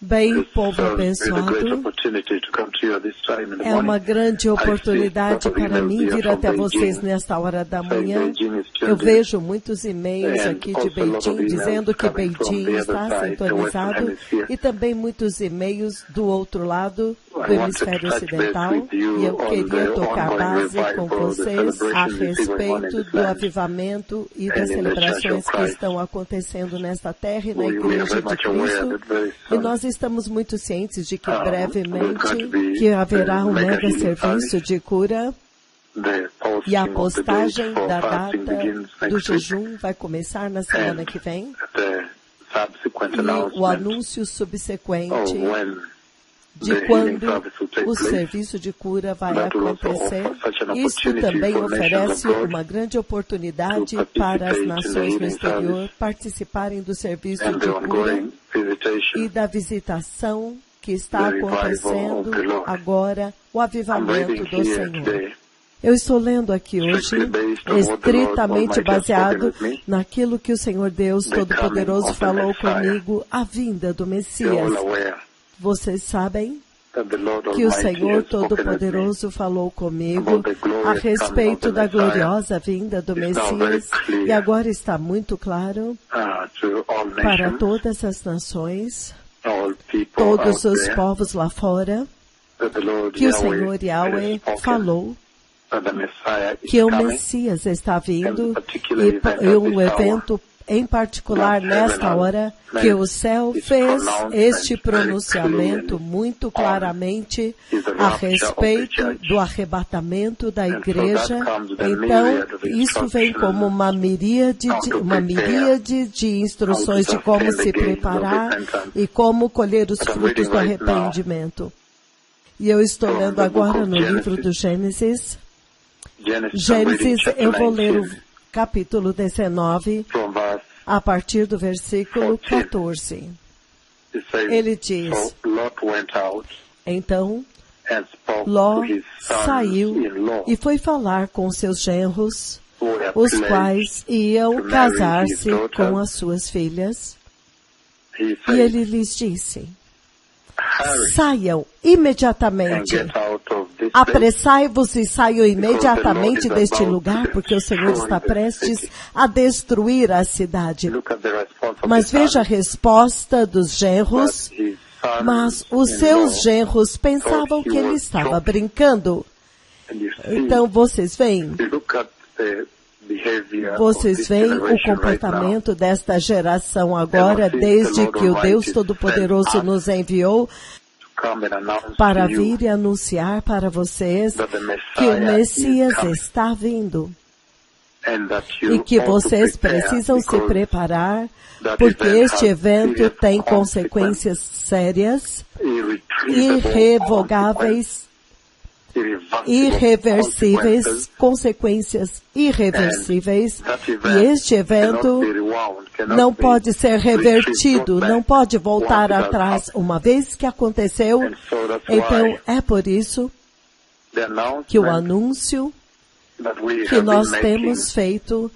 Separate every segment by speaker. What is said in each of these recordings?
Speaker 1: Bem, povo abençoado, é uma grande oportunidade para mim vir até vocês nesta hora da manhã. Eu vejo muitos e-mails aqui de Beijing dizendo que Beijing está sintonizado e também muitos e-mails do outro lado do hemisfério ocidental. E eu queria tocar base com vocês a respeito do avivamento e das celebrações que estão acontecendo nesta terra e na Igreja de Cristo. E nós estamos muito cientes de que brevemente que haverá um mega serviço de cura e a postagem da data do jejum vai começar na semana que vem e o anúncio subsequente de quando o serviço de cura vai acontecer. Isto também oferece uma grande oportunidade para as nações no exterior participarem do serviço de cura e da visitação que está acontecendo agora, o avivamento do Senhor. Eu estou lendo aqui hoje, estritamente baseado naquilo que o Senhor Deus Todo-Poderoso falou comigo, a vinda do Messias. Vocês sabem que o Senhor Todo-Poderoso falou comigo a respeito da gloriosa vinda do Messias e agora está muito claro para todas as nações, todos os povos lá fora, que o Senhor Yahweh falou que o Messias está vindo e um evento em particular nesta hora, que o céu fez este pronunciamento muito claramente a respeito do arrebatamento da igreja. Então, isso vem como uma miríade de instruções de como se preparar e como colher os frutos do arrependimento. E eu estou lendo agora no livro do Gênesis. Gênesis, eu vou ler o capítulo 19, a partir do versículo 14. Ele diz, então, Ló saiu e foi falar com seus genros, os quais iam casar-se com as suas filhas. E ele lhes disse, saiam imediatamente. Apressai-vos e saiam imediatamente deste lugar, porque o Senhor está prestes a destruir a cidade. Mas veja a resposta dos genros. Mas os seus genros pensavam que ele estava brincando. Então vocês veem o comportamento desta geração agora, desde que o Deus Todo-Poderoso nos enviou para vir e anunciar para vocês que o Messias está vindo e que vocês precisam se preparar, porque este evento tem consequências sérias, irrevogáveis, irreversíveis, consequências irreversíveis, e este evento não pode ser revertido, não pode voltar atrás. Uma vez que aconteceu, então é por isso que o anúncio que nós temos feito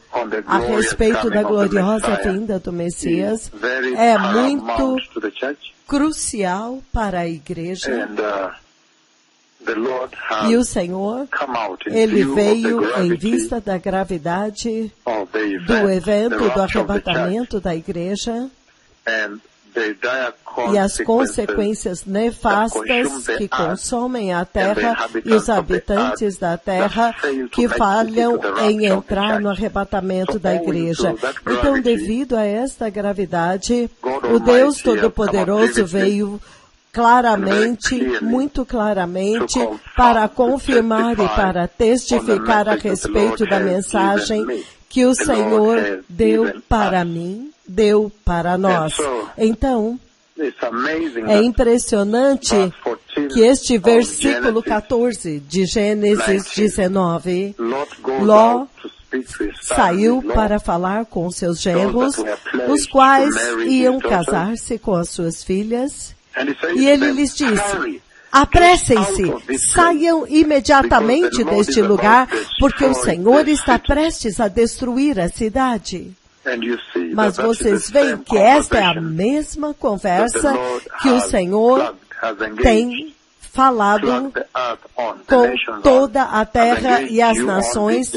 Speaker 1: a respeito da gloriosa vinda do Messias é muito crucial para a igreja. E o Senhor, Ele veio em vista da gravidade do evento do arrebatamento da igreja e as consequências nefastas que consomem a terra e os habitantes da terra que falham em entrar no arrebatamento da igreja. Então, devido a esta gravidade, o Deus Todo-Poderoso veio claramente, muito claramente, para confirmar e para testificar a respeito da mensagem que o Senhor deu para mim, deu para nós. Então, é impressionante que este versículo 14 de Gênesis 19, Ló saiu para falar com seus genros, os quais iam casar-se com as suas filhas, e ele lhes disse, apressem-se, saiam imediatamente deste lugar, porque o Senhor está prestes a destruir a cidade. Mas vocês veem que esta é a mesma conversa que o Senhor tem falado com toda a terra e as nações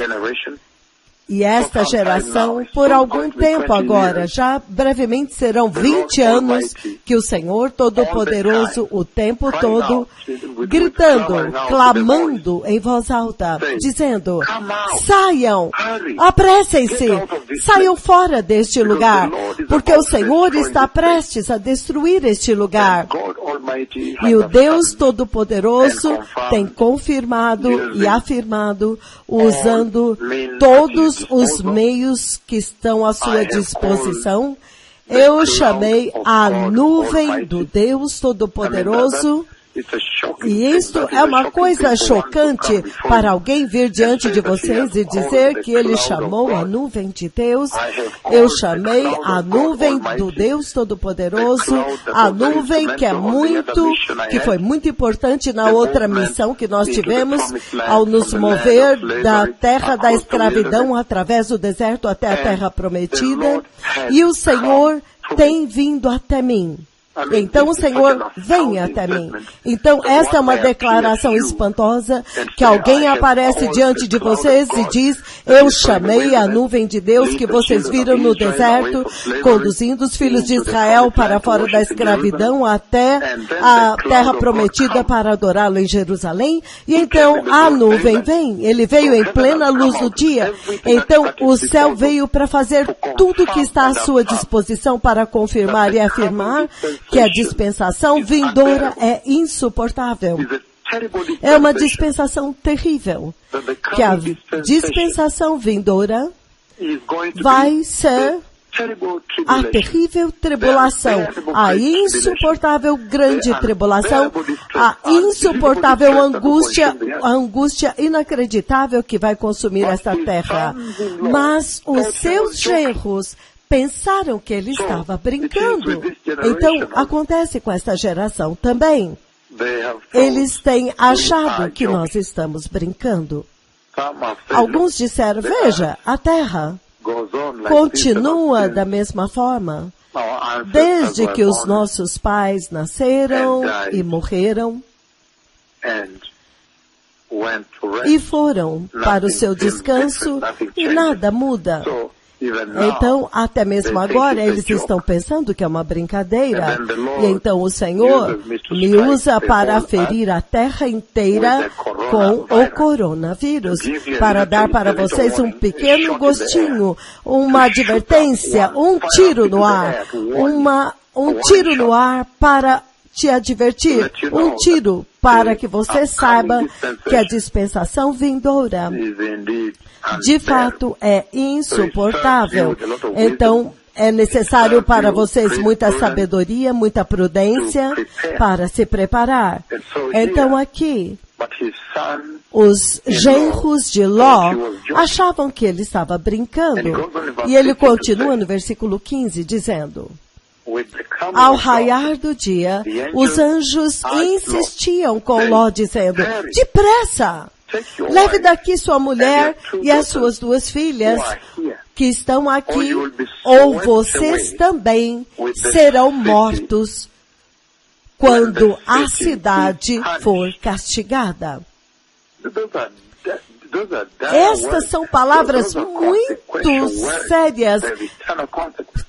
Speaker 1: e esta geração por algum tempo agora. Já brevemente serão 20 anos que o Senhor Todo-Poderoso, o tempo todo, gritando, clamando em voz alta, dizendo, saiam, apressem-se, saiam fora deste lugar, porque o Senhor está prestes a destruir este lugar. E o Deus Todo-Poderoso tem confirmado e afirmado, usando todos os meios que estão à sua disposição. Eu chamei a nuvem do Deus Todo-Poderoso. E isto é uma coisa chocante para alguém vir diante de vocês e dizer que ele chamou a nuvem de Deus. Eu chamei a nuvem do Deus Todo-Poderoso, a nuvem que foi muito importante na outra missão que nós tivemos ao nos mover da terra da escravidão através do deserto até a terra prometida. E o Senhor tem vindo até mim. Então o Senhor vem até mim. Então esta é uma declaração espantosa que alguém aparece diante de vocês e diz, eu chamei a nuvem de Deus que vocês viram no deserto, conduzindo os filhos de Israel para fora da escravidão até a terra prometida para adorá-lo em Jerusalém. E então a nuvem vem. Ele veio em plena luz do dia. Então o céu veio para fazer tudo que está à sua disposição para confirmar e afirmar que a dispensação vindoura é insuportável. É uma dispensação terrível. Que a dispensação vindoura vai ser a terrível tribulação, a insuportável grande tribulação, a insuportável angústia, a angústia inacreditável que vai consumir esta terra. Mas os seus genros pensaram que ele estava brincando. Então, acontece com esta geração também. Eles têm achado que nós estamos brincando. Alguns disseram, veja, a terra continua da mesma forma. Desde que os nossos pais nasceram e morreram e foram para o seu descanso e nada muda. Então, até mesmo agora, eles estão pensando que é uma brincadeira. E então o Senhor me usa para ferir a terra inteira com o coronavírus, para dar para vocês um pequeno gostinho, uma advertência, um tiro no ar, um tiro no ar para te advertir, um tiro para que você saiba que a dispensação vindoura de fato é insuportável. Então, é necessário para vocês muita sabedoria, muita prudência para se preparar. Então aqui, os genros de Ló achavam que ele estava brincando. E ele continua no versículo 15 dizendo, ao raiar do dia, os anjos insistiam com Ló dizendo, depressa! Leve daqui sua mulher e as suas 2 filhas que estão aqui, ou vocês também serão mortos quando a cidade for castigada. Estas são palavras muito sérias,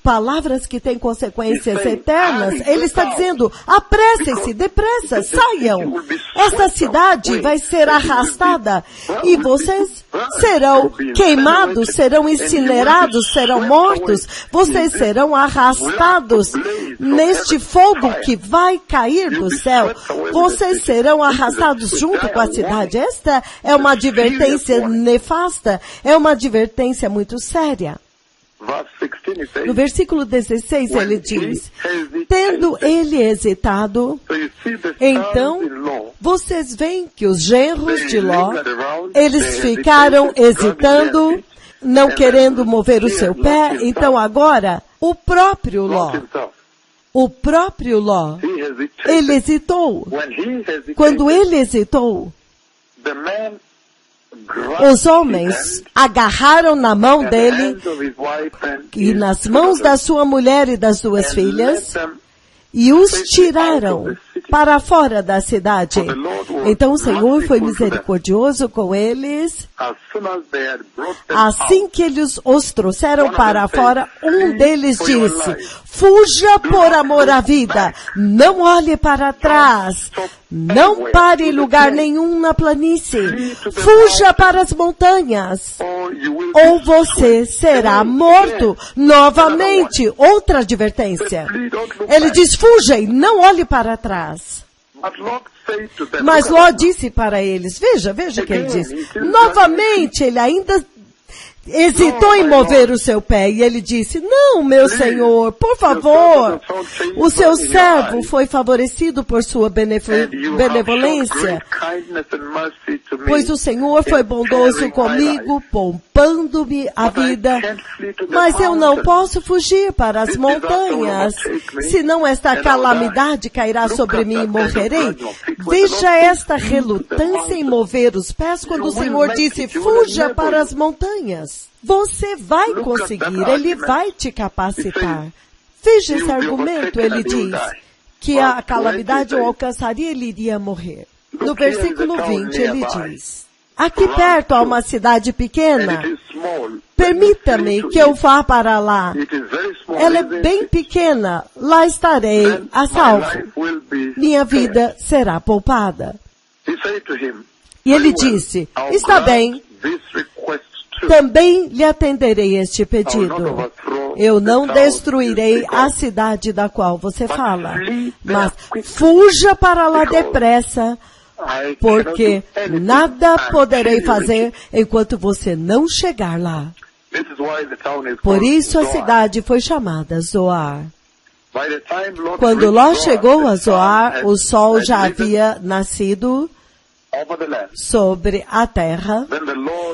Speaker 1: palavras que têm consequências eternas. Ele está dizendo, apressem-se, depressa, saiam. Esta cidade vai ser arrastada e vocês serão queimados, serão incinerados, serão mortos. Vocês serão arrastados neste fogo que vai cair do céu. Vocês serão arrastados junto com a cidade. Esta é uma advertência nefasta, é uma advertência muito séria. No versículo 16 ele diz, tendo ele hesitado, então vocês veem que os genros de Ló, eles ficaram hesitando, não querendo mover o seu pé. Então agora, o próprio Ló, ele hesitou. Quando ele hesitou, Os homens agarraram na mão dele e nas mãos da sua mulher e das duas filhas e os tiraram para fora da cidade. Então o Senhor foi misericordioso com eles. Assim que eles os trouxeram para fora, um deles disse: fuja por amor à vida, não olhe para trás, não pare em lugar nenhum na planície, fuja para as montanhas, ou você será morto. Novamente, outra advertência. Ele diz: fuja e não olhe para trás. Mas Ló disse para eles, veja o que ele disse. Novamente, ele ainda hesitou em mover o seu pé e ele disse: não, meu senhor, por favor, o seu servo foi favorecido por sua benevolência, pois o Senhor foi bondoso comigo, poupando-me a vida, mas eu não posso fugir para as montanhas, senão esta calamidade cairá sobre mim e morrerei. Veja esta relutância em mover os pés quando o Senhor disse: fuja para as montanhas. Você vai conseguir, Ele vai te capacitar. Veja esse argumento, ele diz que a calamidade o alcançaria e ele iria morrer. No versículo 20 ele diz: aqui perto há uma cidade pequena, permita-me que eu vá para lá. Ela é bem pequena, lá estarei a salvo. Minha vida será poupada. E ele disse: está bem, também lhe atenderei este pedido. Eu não destruirei a cidade da qual você fala, mas fuja para lá depressa, porque nada poderei fazer enquanto você não chegar lá. Por isso a cidade foi chamada Zoar. Quando Ló chegou a Zoar, o sol já havia nascido sobre a terra.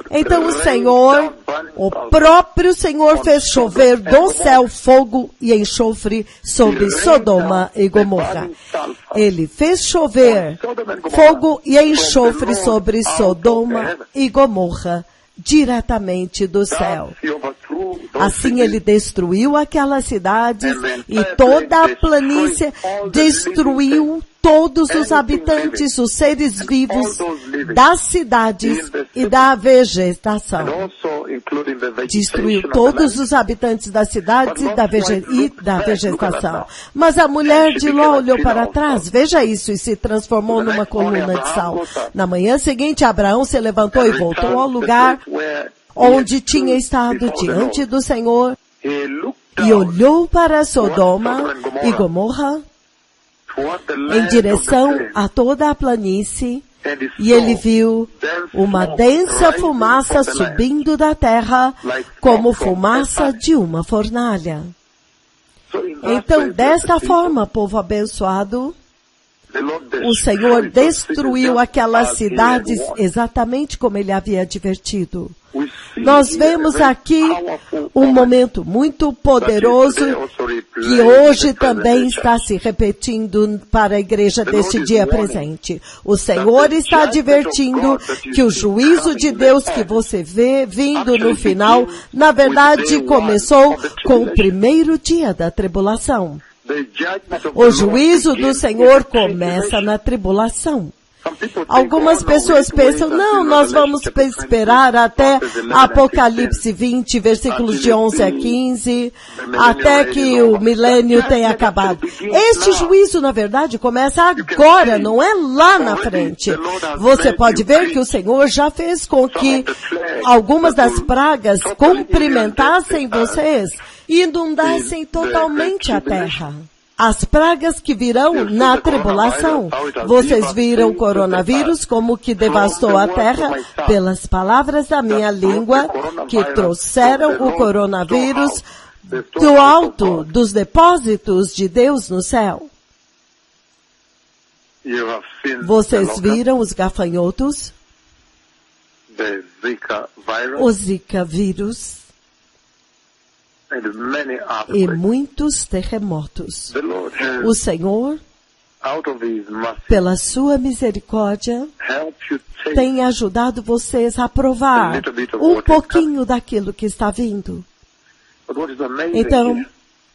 Speaker 1: Então o Senhor, o próprio Senhor, fez chover do céu fogo e enxofre sobre Sodoma e Gomorra. Ele fez chover fogo e enxofre sobre Sodoma e Gomorra diretamente do céu. Assim ele destruiu aquelas cidades e toda a planície, destruiu todos os habitantes, os seres vivos das cidades e da vegetação. Destruiu todos os habitantes das cidades e da vegetação. Mas a mulher de Ló olhou para trás, veja isso, e se transformou numa coluna de sal. Na manhã seguinte, Abraão se levantou e voltou ao lugar onde tinha estado diante do Senhor e olhou para Sodoma e Gomorra em direção a toda a planície, e ele viu uma densa fumaça subindo da terra, como fumaça de uma fornalha. Então, desta forma, povo abençoado, o Senhor destruiu aquelas cidades exatamente como ele havia advertido. Nós vemos aqui um momento muito poderoso que hoje também está se repetindo para a igreja deste dia presente. O Senhor está advertindo que o juízo de Deus que você vê vindo no final, na verdade começou com o primeiro dia da tribulação. O juízo do Senhor começa na tribulação. Algumas pessoas pensam, não, nós vamos esperar até Apocalipse 20, versículos de 11 a 15, até que o milênio tenha acabado. Este juízo, na verdade, começa agora, não é lá na frente. Você pode ver que o Senhor já fez com que algumas das pragas cumprimentassem vocês e inundassem totalmente a terra. As pragas que virão na tribulação. Vocês viram o coronavírus como que devastou a terra pelas palavras da minha língua que trouxeram o coronavírus do alto dos depósitos de Deus no céu. Vocês viram os gafanhotos? O Zika vírus. E muitos terremotos. O Senhor pela sua misericórdia, tem ajudado vocês a provar um pouquinho daquilo que está vindo. Então,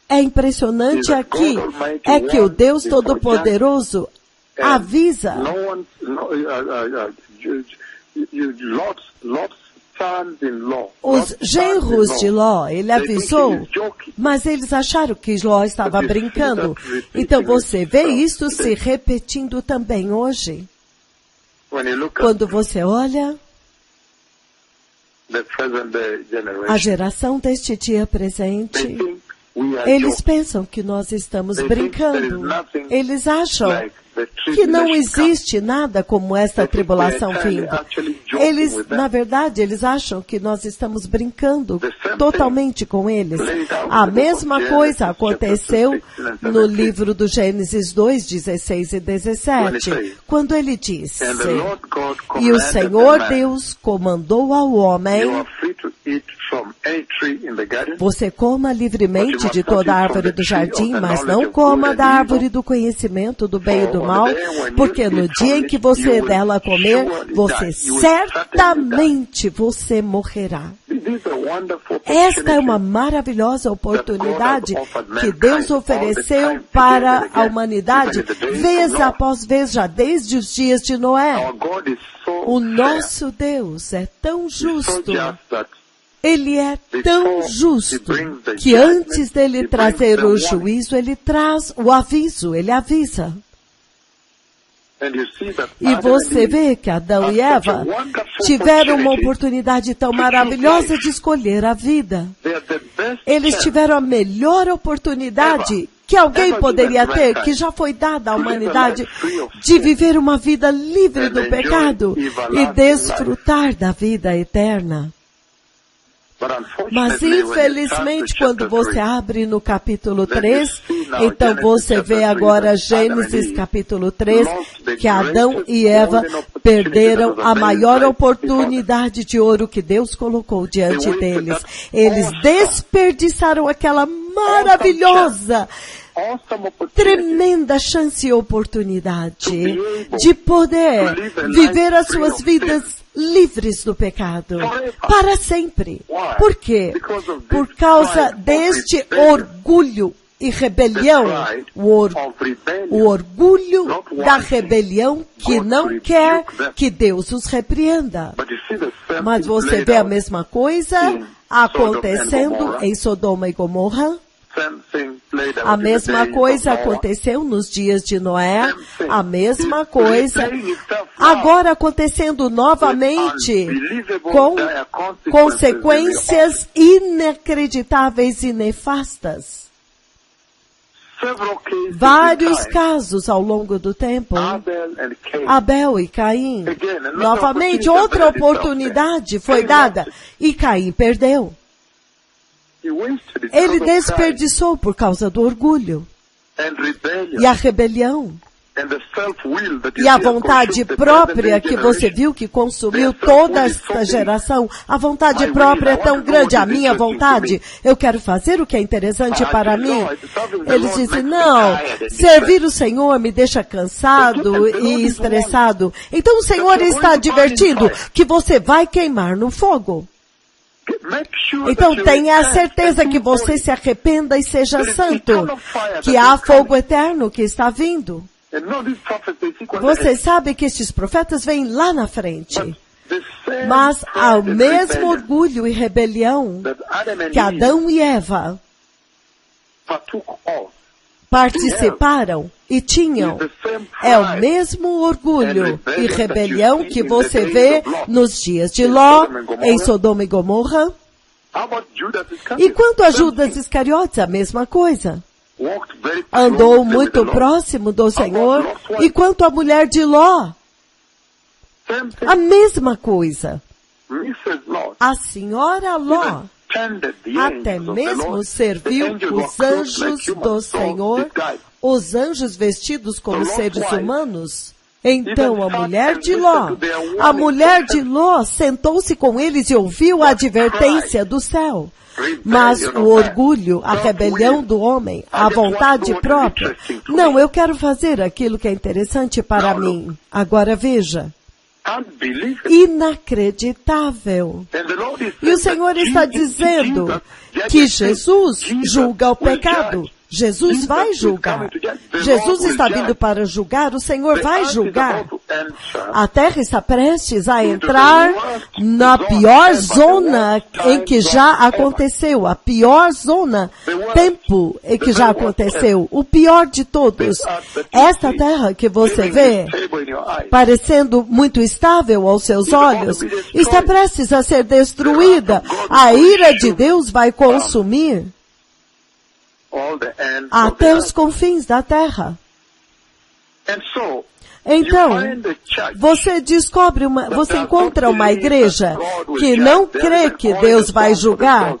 Speaker 1: é impressionante aqui, é que o Deus Todo-Poderoso avisa. Os genros de Ló, ele avisou, mas eles acharam que Ló estava brincando. Então você vê isso se repetindo também hoje. Quando você olha a geração deste dia presente, eles pensam que nós estamos brincando. Eles acham que não existe nada como esta tribulação vindo. Eles, na verdade, eles acham que nós estamos brincando totalmente com eles. A mesma coisa aconteceu no livro do Gênesis 2, 16 e 17, quando ele disse: e o Senhor Deus comandou ao homem: você coma livremente de toda a árvore do jardim, mas não coma da árvore do conhecimento do bem e do mal, porque no dia em que você dela comer, você certamente você morrerá. Esta é uma maravilhosa oportunidade que Deus ofereceu para a humanidade, vez após vez, já desde os dias de Noé. O nosso Deus é tão justo. Ele é tão justo que antes dele trazer o juízo, ele traz o aviso, ele avisa. E você vê que Adão e Eva tiveram uma oportunidade tão maravilhosa de escolher a vida. Eles tiveram a melhor oportunidade que alguém poderia ter, que já foi dada à humanidade, de viver uma vida livre do pecado e desfrutar da vida eterna. Mas, infelizmente, quando você abre no capítulo 3, então você vê agora Gênesis capítulo 3, que Adão e Eva perderam a maior oportunidade de ouro que Deus colocou diante deles. Eles desperdiçaram aquela maravilhosa, tremenda chance e oportunidade de poder viver as suas vidas livres do pecado, para sempre. Por quê? Por causa deste orgulho e rebelião, o orgulho da rebelião que não quer que Deus os repreenda. Mas você vê a mesma coisa acontecendo em Sodoma e Gomorra. A mesma coisa aconteceu nos dias de Noé, a mesma coisa agora acontecendo novamente com consequências inacreditáveis e nefastas. Vários casos ao longo do tempo. Abel e Caim. Novamente, outra oportunidade foi dada e Caim perdeu. Ele desperdiçou por causa do orgulho e a rebelião e a vontade própria que você viu que consumiu toda esta geração. A vontade própria é tão grande, a minha vontade, eu quero fazer o que é interessante para mim. Eles dizem, não, servir o Senhor me deixa cansado e estressado. Então o Senhor está advertindo que você vai queimar no fogo. Então tenha a certeza que você se arrependa e seja santo, que há fogo eterno que está vindo. Você sabe que estes profetas vêm lá na frente. Mas há o mesmo orgulho e rebelião que Adão e Eva participaram e tinham. É o mesmo orgulho e rebelião que você vê nos dias de Ló, em Sodoma e Gomorra. E quanto a Judas Iscariotes, a mesma coisa. Andou muito próximo do Senhor. E quanto à mulher de Ló, a mesma coisa. A senhora Ló até mesmo serviu os anjos do Senhor, os anjos vestidos como seres humanos, Então a mulher de Ló sentou-se com eles e ouviu a advertência do céu. Mas o orgulho, a rebelião do homem, a vontade própria. Não, eu quero fazer aquilo que é interessante para mim. Agora veja. Inacreditável. E o Senhor está dizendo que Jesus julga o pecado. Jesus vai julgar. Jesus está vindo para julgar, o Senhor vai julgar. A terra está prestes a entrar na pior zona em que já aconteceu. A pior zona, tempo em que já aconteceu. O pior de todos. Esta terra que você vê, parecendo muito estável aos seus olhos, está prestes a ser destruída. A ira de Deus vai consumir até os confins da terra. Então, você encontra uma igreja que não crê que Deus vai julgar.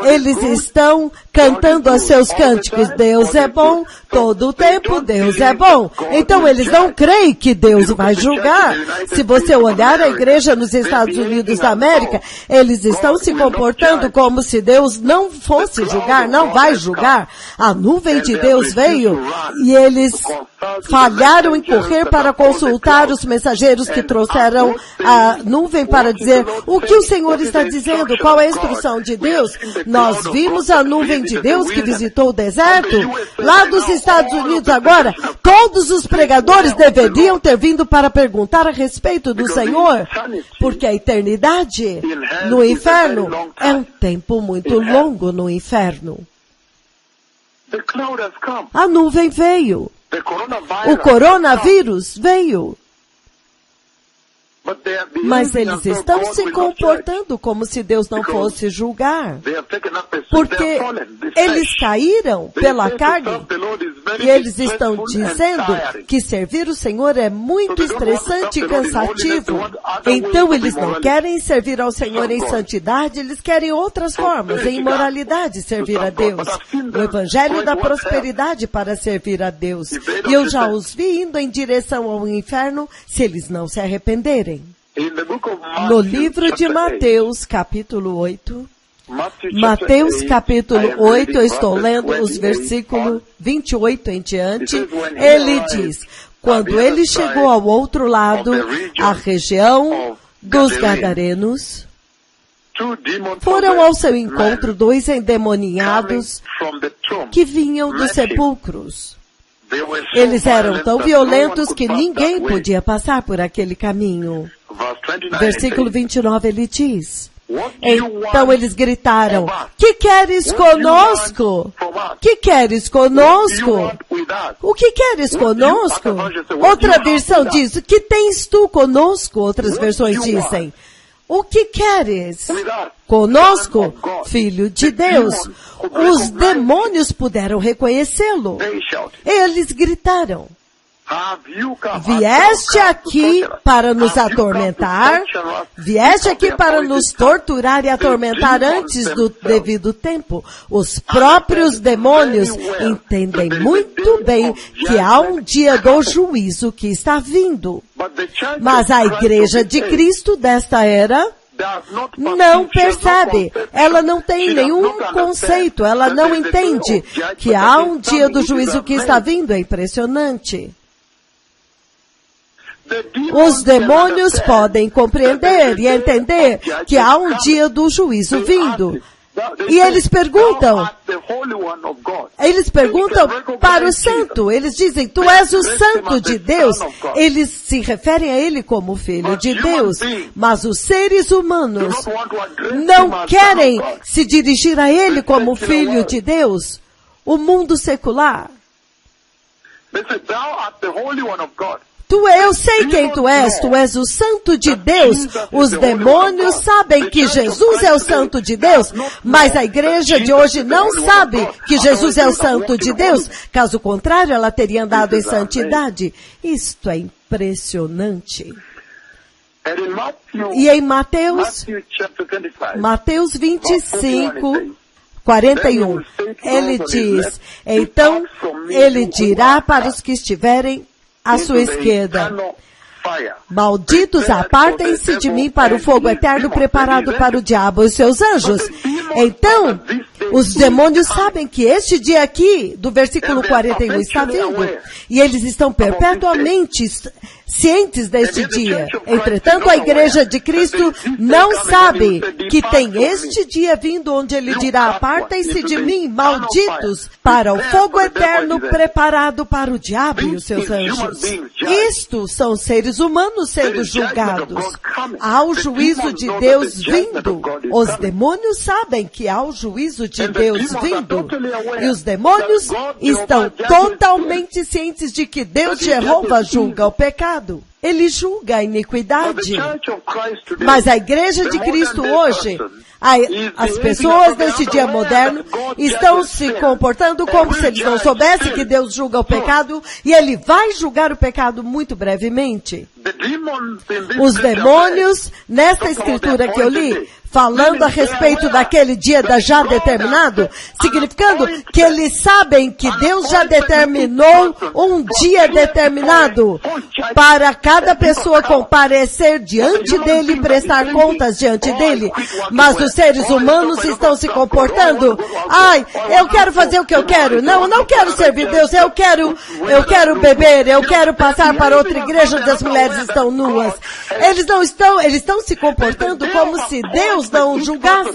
Speaker 1: Eles estão cantando os seus cânticos, Deus é bom, todo o tempo Deus é bom. Então eles não creem que Deus vai julgar. Se você olhar a igreja nos Estados Unidos da América, eles estão se comportando como se Deus não fosse julgar, não vai julgar. A nuvem de Deus veio e eles falharam em correr para consultar os mensageiros que trouxeram a nuvem para dizer o que o Senhor está dizendo, qual é a instrução de Deus. Nós vimos a nuvem de Deus que visitou o deserto lá dos Estados Unidos. Agora, todos os pregadores deveriam ter vindo para perguntar a respeito do Senhor, porque a eternidade no inferno é um tempo muito longo no inferno. A nuvem veio. O coronavírus veio. Mas eles estão se comportando como se Deus não fosse julgar. Porque eles caíram pela carne. E eles estão dizendo que servir o Senhor é muito estressante e cansativo. Então eles não querem servir ao Senhor em santidade, eles querem outras formas, em imoralidade, servir a Deus. O Evangelho da prosperidade para servir a Deus. E eu já os vi indo em direção ao inferno se eles não se arrependerem. No livro de Mateus, capítulo 8, Mateus capítulo 8, eu estou lendo os versículos 28 em diante, ele diz, quando ele chegou ao outro lado, a região dos Gadarenos, foram ao seu encontro 2 endemoniados que vinham dos sepulcros. Eles eram tão violentos que ninguém podia passar por aquele caminho. Versículo 29, ele diz, então eles gritaram, que queres conosco? Que queres conosco? O que queres conosco? Outra versão diz, que tens tu conosco? Outras versões dizem, o que queres conosco, Filho de Deus? Os demônios puderam reconhecê-lo. Eles gritaram, vieste aqui para nos atormentar, vieste aqui para nos torturar e atormentar antes do devido tempo. Os próprios demônios entendem muito bem que há um dia do juízo que está vindo. Mas a igreja de Cristo desta era não percebe, ela não tem nenhum conceito, ela não entende que há um dia do juízo que está vindo, é impressionante. Os demônios podem compreender e entender que há um dia do juízo vindo. E eles perguntam para o santo, eles dizem, tu és o santo de Deus. Eles se referem a ele como filho de Deus. Mas os seres humanos não querem se dirigir a ele como filho de Deus. O mundo secular. Eu sei quem tu és o santo de Deus. Os demônios sabem que Jesus é o santo de Deus, mas a igreja de hoje não sabe que Jesus é o santo de Deus. Caso contrário, ela teria andado em santidade. Isto é impressionante. E em Mateus 25, 41, ele diz, então ele dirá para os que estiverem à sua esquerda. Malditos, apartem-se de mim para o fogo eterno preparado para o diabo e os seus anjos. Então, os demônios sabem que este dia aqui, do versículo 41, está vindo. E eles estão perpetuamente cientes deste dia. Entretanto, a igreja de Cristo não sabe que tem este dia vindo onde ele dirá: apartem-se de mim, malditos, para o fogo eterno preparado para o diabo e os seus anjos. Isto são seres humanos sendo julgados. Há o juízo de Deus vindo. Os demônios sabem que há o juízo de Deus vindo. E os demônios estão totalmente cientes de que Deus Jeová julga o pecado. Ele julga a iniquidade. Mas a igreja de Cristo hoje, as pessoas deste dia moderno estão se comportando como se eles não soubessem que Deus julga o pecado, e Ele vai julgar o pecado muito brevemente. Os demônios, nesta escritura que eu li, falando a respeito daquele dia já determinado, significando que eles sabem que Deus já determinou um dia determinado para cada pessoa comparecer diante dele e prestar contas diante dele. Mas os seres humanos estão se comportando: eu quero fazer o que eu quero. Não, eu não quero servir Deus. Eu quero beber. Eu quero passar para outra igreja onde as mulheres estão nuas. Eles estão se comportando como se Deus não julgasse.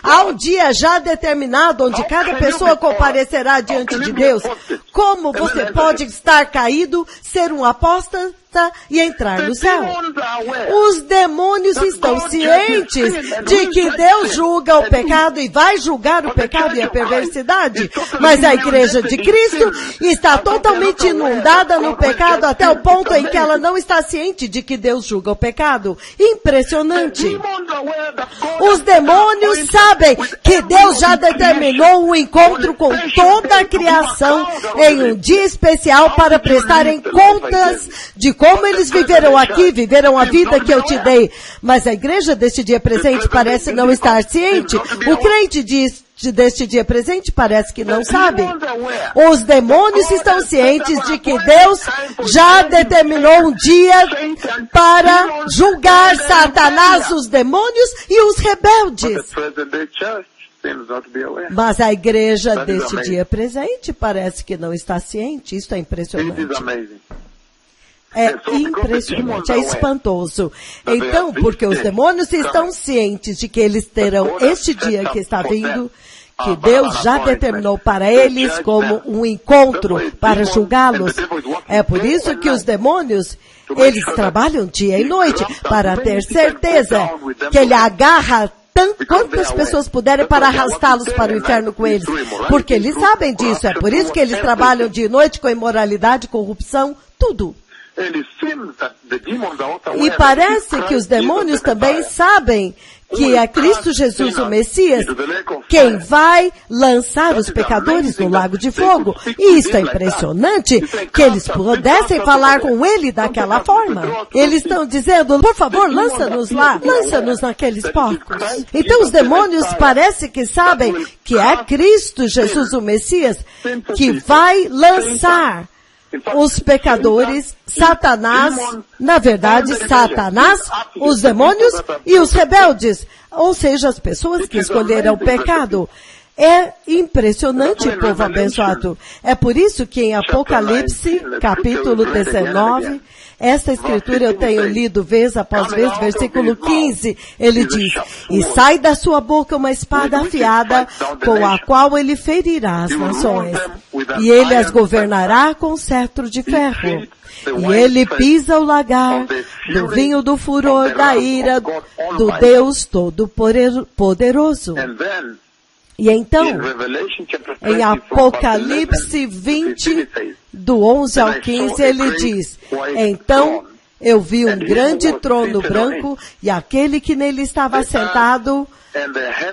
Speaker 1: Há um dia já determinado onde cada pessoa comparecerá diante de Deus. Como você pode estar caído, ser um apóstata e entrar no céu? Os demônios estão cientes de que Deus julga o pecado e vai julgar o pecado e a perversidade. Mas a igreja de Cristo está totalmente inundada no pecado até o ponto em que ela não está ciente de que Deus julga o pecado. Impressionante. Os demônios sabem que Deus já determinou um encontro com toda a criação em um dia especial para prestarem contas de como eles viveram aqui, viveram a vida que eu te dei. Mas a igreja deste dia presente parece não estar ciente. O crente deste dia presente parece que não sabe. Os demônios estão cientes de que Deus já determinou um dia para julgar Satanás, os demônios e os rebeldes. Mas a igreja deste dia presente parece que não está ciente. Isso é impressionante. É impressionante, é espantoso. Então, porque os demônios estão cientes de que eles terão este dia que está vindo, que Deus já determinou para eles como um encontro para julgá-los. É por isso que os demônios, eles trabalham dia e noite para ter certeza que Ele agarra quantas pessoas puderem para arrastá-los para o inferno com eles. Porque eles sabem disso. É por isso que eles trabalham dia e noite com imoralidade, corrupção, tudo. E parece que os demônios também sabem que é Cristo Jesus, o Messias, quem vai lançar os pecadores no lago de fogo. E isso é impressionante, que eles pudessem falar com Ele daquela forma. Eles estão dizendo: por favor, lança-nos lá, lança-nos naqueles porcos. Então os demônios parece que sabem que é Cristo Jesus, o Messias, que vai lançar os pecadores, Satanás, na verdade, Satanás, os demônios e os rebeldes, ou seja, as pessoas que escolheram o pecado. É impressionante, povo abençoado. É por isso que em Apocalipse, capítulo 19, esta escritura eu tenho lido vez após vez, versículo 15, ele diz: e sai da sua boca uma espada afiada, com a qual ele ferirá as nações, e ele as governará com cetro de ferro. E ele pisa o lagar do vinho do furor da ira do Deus Todo-Poderoso. E então, em Apocalipse 20, do 11 ao 15, ele diz: então eu vi um grande trono branco e aquele que nele estava sentado.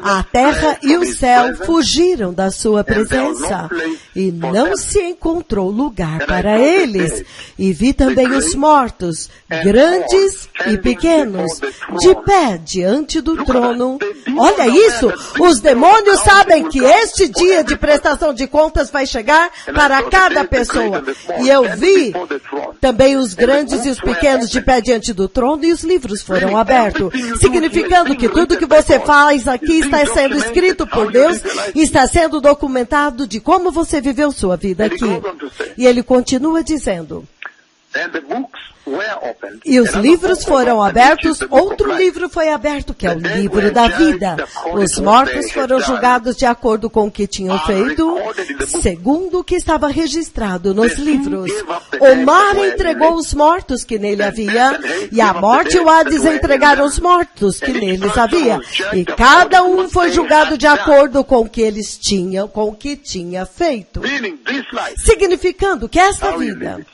Speaker 1: A terra e o céu fugiram da sua presença, e não se encontrou lugar para eles. E vi também os mortos, grandes e pequenos, de pé diante do trono, Olha isso, os demônios sabem que este dia de prestação de contas vai chegar para cada pessoa. E eu vi também os grandes e os pequenos de pé diante do trono e os livros foram abertos, significando que tudo que você faz aqui está sendo escrito por Deus e está sendo documentado de como você viveu sua vida aqui. E ele continua dizendo, e os livros foram abertos, outro livro foi aberto, que é o livro da vida. Os mortos foram julgados de acordo com o que tinham feito, segundo o que estava registrado nos livros. O mar entregou os mortos que nele havia, e a morte e o Hades entregaram os mortos que neles havia. E cada um foi julgado de acordo com o que eles tinham, com o que tinha feito. Significando que esta vida,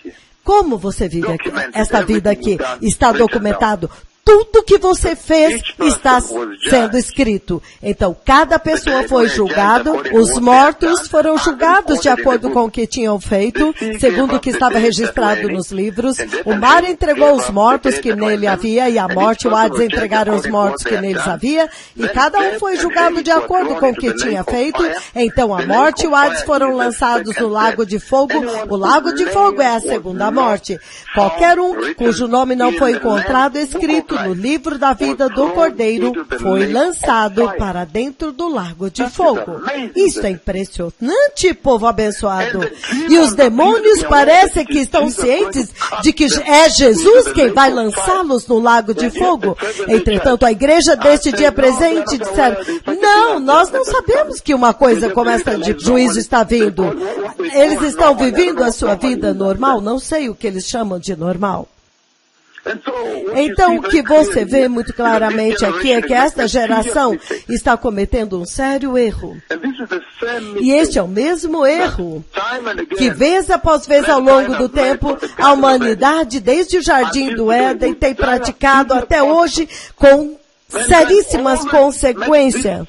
Speaker 1: como você vive aqui? Esta vida aqui está documentado. Tudo que você fez está sendo escrito. Então, cada pessoa foi julgada, os mortos foram julgados de acordo com o que tinham feito, segundo o que estava registrado nos livros. O mar entregou os mortos que nele havia, e a morte e o Hades entregaram os mortos que neles havia, e cada um foi julgado de acordo com o que tinha feito. Então, a morte e o Hades foram lançados no lago de fogo. O lago de fogo é a segunda morte. Qualquer um cujo nome não foi encontrado escrito no livro da vida do Cordeiro foi lançado para dentro do lago de fogo. Isso é impressionante, povo abençoado. E os demônios parecem que estão cientes de que é Jesus quem vai lançá-los no lago de fogo. Entretanto, a igreja deste dia presente disseram, não, nós não sabemos que uma coisa como esta de juízo está vindo. Eles estão vivendo a sua vida normal, não sei o que eles chamam de normal. Então, o que você vê muito claramente aqui é que esta geração está cometendo um sério erro. E este é o mesmo erro que, vez após vez ao longo do tempo, a humanidade, desde o Jardim do Éden, tem praticado até hoje com seríssimas consequências.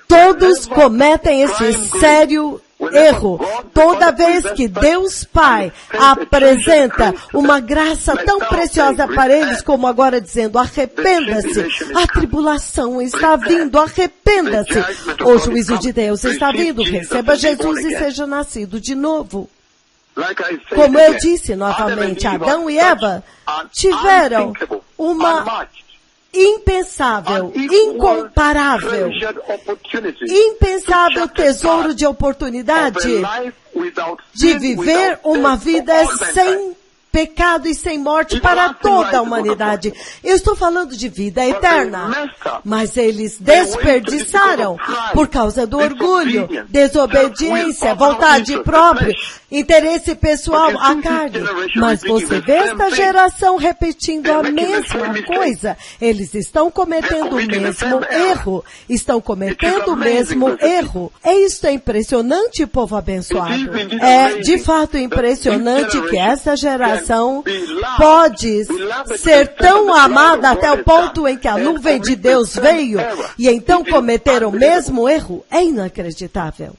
Speaker 1: Todos cometem esse sério erro. Toda vez que Deus Pai apresenta uma graça tão preciosa para eles, como agora dizendo, arrependa-se, a tribulação está vindo, arrependa-se, o juízo de Deus está vindo, receba Jesus e seja nascido de novo. Como eu disse novamente, Adão e Eva tiveram uma impensável, incomparável, impensável tesouro de oportunidade de viver uma vida sem pecado e sem morte para toda a humanidade. Eu estou falando de vida eterna, mas eles desperdiçaram por causa do orgulho, desobediência, vontade própria, interesse pessoal, a carne. Mas você vê esta geração repetindo a mesma coisa. Eles estão cometendo o mesmo erro. Estão cometendo o mesmo erro. Isso é impressionante, povo abençoado. É de fato impressionante que essa geração pode ser tão amada até o ponto em que a nuvem de Deus veio e então cometeram o mesmo erro. É inacreditável.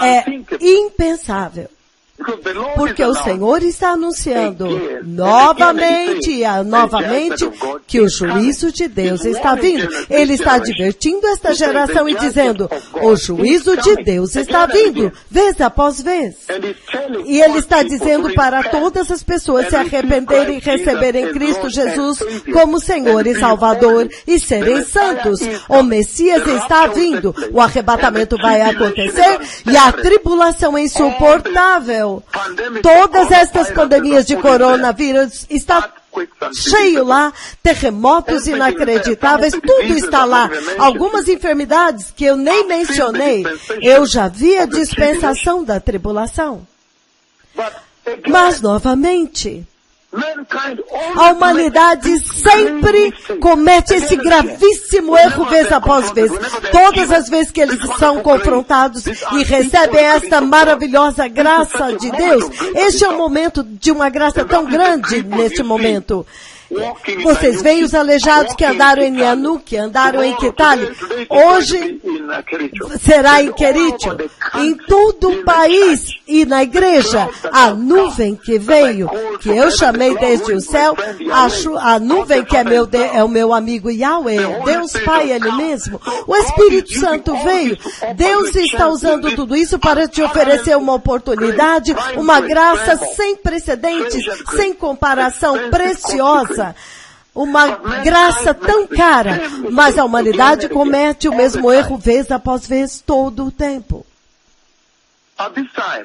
Speaker 1: É impensável. Porque o Senhor está anunciando novamente que o juízo de Deus está vindo. Ele está advertindo esta geração e dizendo, o juízo de Deus está vindo, vez após vez. E Ele está dizendo para todas as pessoas se arrependerem e receberem Cristo Jesus como Senhor e Salvador e serem santos. O Messias está vindo, o arrebatamento vai acontecer e a tribulação é insuportável. Todas estas pandemias de coronavírus está cheio lá, terremotos inacreditáveis, tudo está lá. Algumas enfermidades que eu nem mencionei, eu já vi a dispensação da tribulação. Mas, novamente, a humanidade sempre comete esse gravíssimo erro vez após vez. Todas as vezes que eles são confrontados e recebem esta maravilhosa graça de Deus, este é um momento de uma graça tão grande neste momento. Vocês veem os aleijados que andaram em Nianuk, andaram em Kitale. Hoje será em Querétaro. Em todo o país e na igreja, a nuvem que veio, que eu chamei desde o céu, a nuvem que é o meu amigo Yahweh, Deus Pai, Ele mesmo. O Espírito Santo veio. Deus está usando tudo isso para te oferecer uma oportunidade, uma graça sem precedentes, sem comparação, preciosa. Uma graça tão cara, mas a humanidade comete o mesmo erro vez após vez todo o tempo.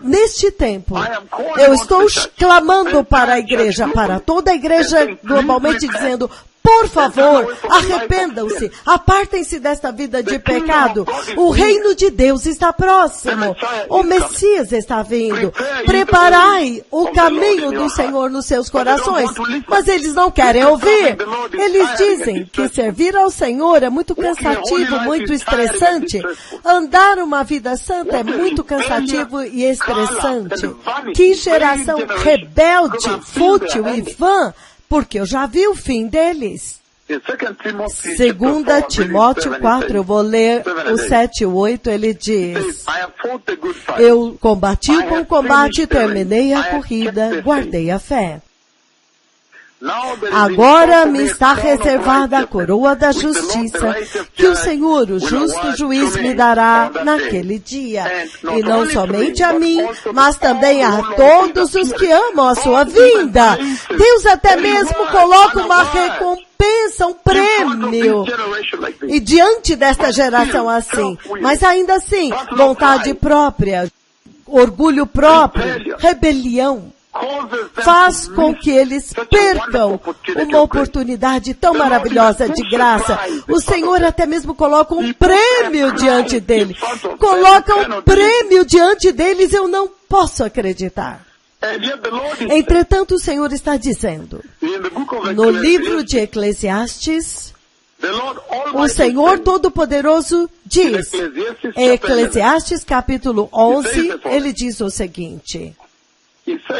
Speaker 1: Neste tempo, eu estou clamando para a igreja, para toda a igreja globalmente, dizendo: por favor, arrependam-se, apartem-se desta vida de pecado. O reino de Deus está próximo. O Messias está vindo. Preparai o caminho do Senhor nos seus corações. Mas eles não querem ouvir. Eles dizem que servir ao Senhor é muito cansativo, muito estressante. Andar uma vida santa é muito cansativo e estressante. Que geração rebelde, fútil e vã, porque eu já vi o fim deles. 2 Timóteo 4, eu vou ler o 7 e 8, ele diz: eu combati o bom combate, terminei a corrida, guardei a fé. Agora me está reservada a coroa da justiça, que o Senhor, o justo juiz, me dará naquele dia. E não somente a mim, mas também a todos os que amam a sua vinda. Deus até mesmo coloca uma recompensa, um prêmio. E diante desta geração assim, mas ainda assim, vontade própria, orgulho próprio, rebelião, faz com que eles percam uma oportunidade tão maravilhosa de graça. O Senhor até mesmo coloca um prêmio diante dele. Coloca um prêmio diante deles, eu não posso acreditar. Entretanto, o Senhor está dizendo, no livro de Eclesiastes, o Senhor Todo-Poderoso diz, em Eclesiastes capítulo 11, ele diz o seguinte.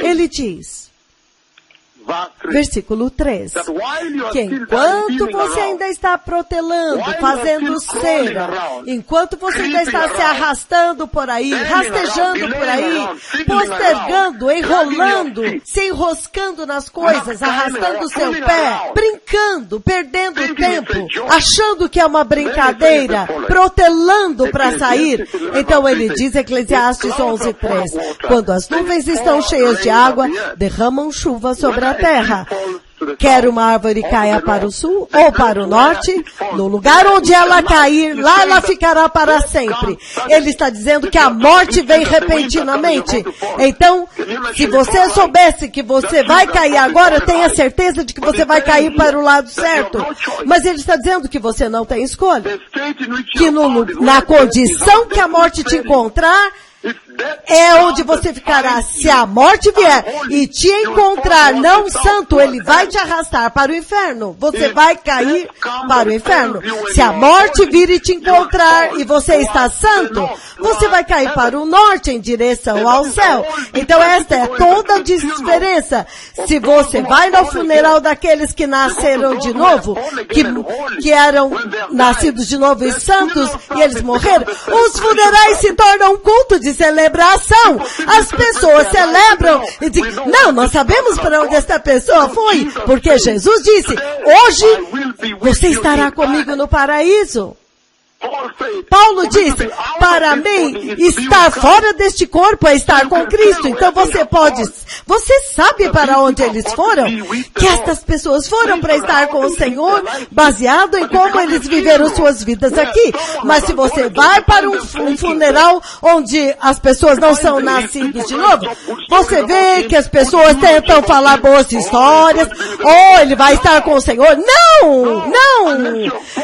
Speaker 1: Ele diz, versículo 3, que enquanto você ainda está protelando, fazendo cera, enquanto você ainda está se arrastando por aí, rastejando por aí, postergando, enrolando, se enroscando nas coisas, arrastando o seu pé, brincando, perdendo tempo, achando que é uma brincadeira, protelando para sair. Então ele diz, Eclesiastes 11:3, quando as nuvens estão cheias de água, derramam chuva sobre a terra. Quer uma árvore caia para o sul ou para o norte, no lugar onde ela cair, lá ela ficará para sempre. Ele está dizendo que a morte vem repentinamente. Então, se você soubesse que você vai cair agora, tenha certeza de que você vai cair para o lado certo. Mas ele está dizendo que você não tem escolha. Que na condição que a morte te encontrar, é onde você ficará. Se a morte vier e te encontrar não santo, ele vai te arrastar para o inferno. Você vai cair para o inferno. Se a morte vir e te encontrar e você está santo, você vai cair para o norte em direção ao céu. Então esta é toda a diferença. Se você vai no funeral daqueles que nasceram de novo, que eram nascidos de novo e santos, e eles morreram, os funerais se tornam um culto de celebração. As pessoas celebram e dizem, não, nós sabemos para onde esta pessoa foi, porque Jesus disse, hoje você estará comigo no paraíso. Paulo disse, para mim, estar fora deste corpo é estar com Cristo. Então você sabe para onde eles foram? Que estas pessoas foram para estar com o Senhor, baseado em como eles viveram suas vidas aqui. Mas se você vai para um funeral onde as pessoas não são nascidas de novo, você vê que as pessoas tentam falar boas histórias, ele vai estar com o Senhor. Não!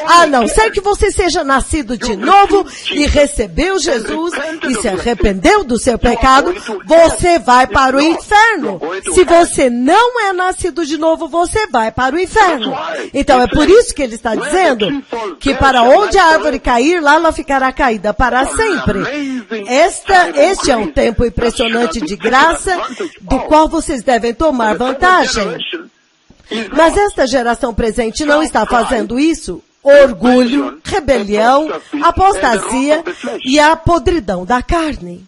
Speaker 1: A não ser que você seja nascido de novo e recebeu Jesus e se arrependeu do seu pecado, você vai para o inferno. Se você não é nascido de novo, você vai para o inferno. Então é por isso que ele está dizendo que para onde a árvore cair, lá ela ficará caída para sempre. Este é um tempo impressionante de graça, do qual vocês devem tomar vantagem. Mas esta geração presente não está fazendo isso. Orgulho, rebelião, apostasia e a podridão da carne.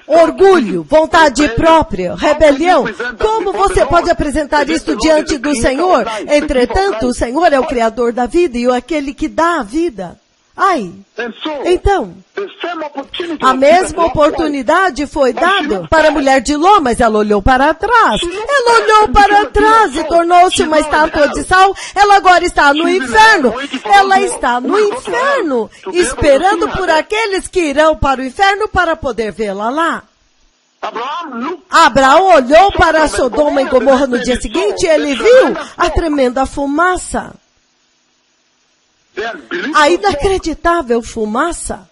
Speaker 1: Orgulho, vontade própria, rebelião. Como você pode apresentar isto diante do Senhor? Entretanto, o Senhor é o Criador da vida e aquele que dá a vida. Ai, então, a mesma oportunidade foi dada para a mulher de Ló, mas ela olhou para trás. Ela olhou para trás e tornou-se uma estátua de sal. Ela agora está no inferno. Ela está no inferno, esperando por aqueles que irão para o inferno para poder vê-la lá. Abraão olhou para Sodoma e Gomorra no dia seguinte e ele viu a tremenda fumaça. A inacreditável fumaça.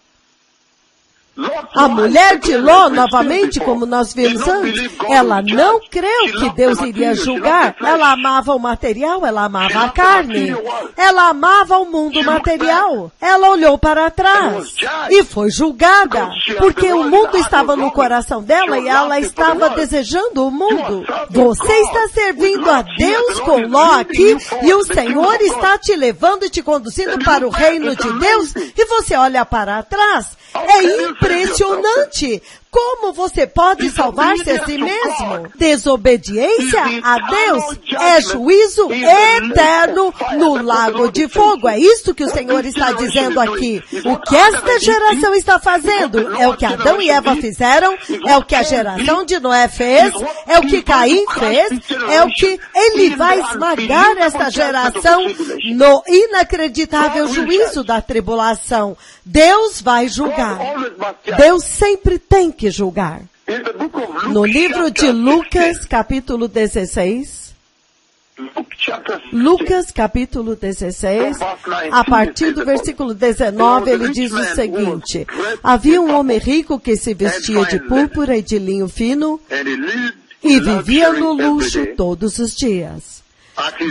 Speaker 1: A mulher de Ló, novamente, como nós vimos antes, ela não creu que Deus iria julgar. Ela amava o material, ela amava a carne. Ela amava o mundo material. Ela olhou para trás e foi julgada, porque o mundo estava no coração dela e ela estava desejando o mundo. Você está servindo a Deus com Ló aqui e o Senhor está te levando e te conduzindo para o reino de Deus e você olha para trás. É impressionante! Como você pode salvar-se a si mesmo? Desobediência a Deus é juízo eterno no lago de fogo. É isso que o Senhor está dizendo aqui. O que esta geração está fazendo é o que Adão e Eva fizeram, é o que a geração de Noé fez, é o que Caim fez, é o que ele vai esmagar esta geração no inacreditável juízo da tribulação. Deus vai julgar. Deus sempre tem que julgar. No livro de Lucas, capítulo 16, Lucas, capítulo 16, a partir do versículo 19, ele diz o seguinte: havia um homem rico que se vestia de púrpura e de linho fino e vivia no luxo todos os dias.